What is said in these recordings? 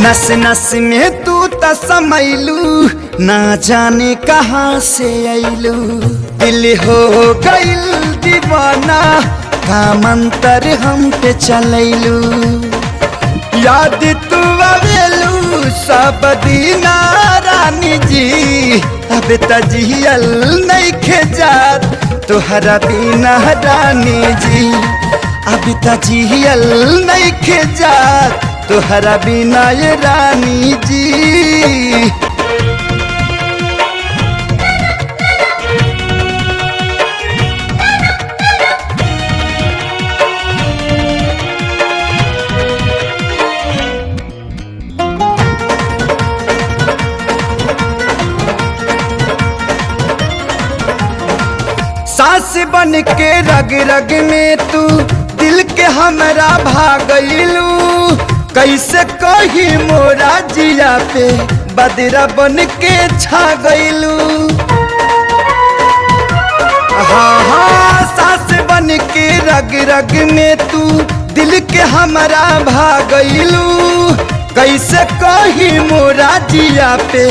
नस नस में तू त समैलू, ना जाने कहाँ से अइलू। दिल हो गइल दीवाना, का मंतर हम पे चलैलू। याद तू आवेलू सब दीना रानी जी, अब त जियल नइखे जात तोहरा बिना रानी जी। अब त जियल नइखे जात तोहरा बिना ये रानी जी। सांस बन के रग रग में तू दिल के हमरा भागलू। कैसे कही मोरा जिया पे बदरा बन के छा गइलू। हाँ हाँ सांस बन के रग रग में तू दिल के हमरा भागलू। कैसे कही मोरा जिया पे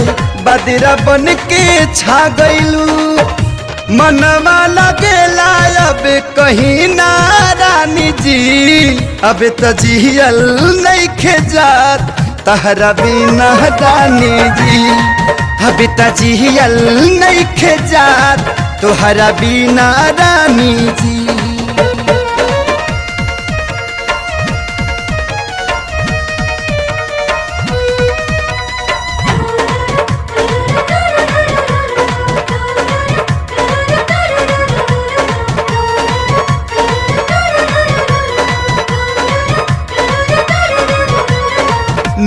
बदरा बन के छा गइलू। मनवा लगेला अब कहीं ना रानी जी, अब त जियल नइखे जात तहरा बिना रानी जी। अब त जियल नइखे जात तोहरा बिना रानी जी।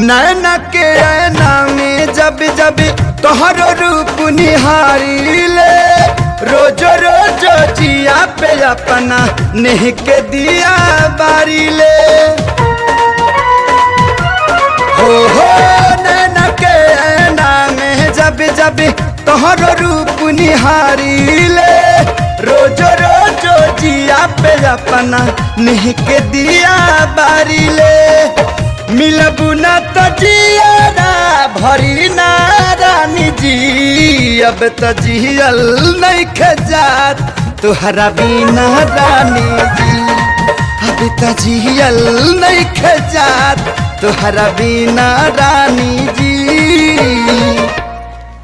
नैना के ऐना में जब जब तोहरो रूप निहारी ले, रोजो रोजो जिया पे अपना नेह के दिया बारी ले। हो नैना के ऐना में जब जब तोहरो रूप निहारी ले, रोजो रोजो जिया पे अपना नेह के दिया बारी ले। मिलबू ना त जियारा भरी ना रानी जी, अब त जियल नइखे जात तोहरा बिना रानी जी। अब त जियल नइखे जात तोहरा बिना रानी जी।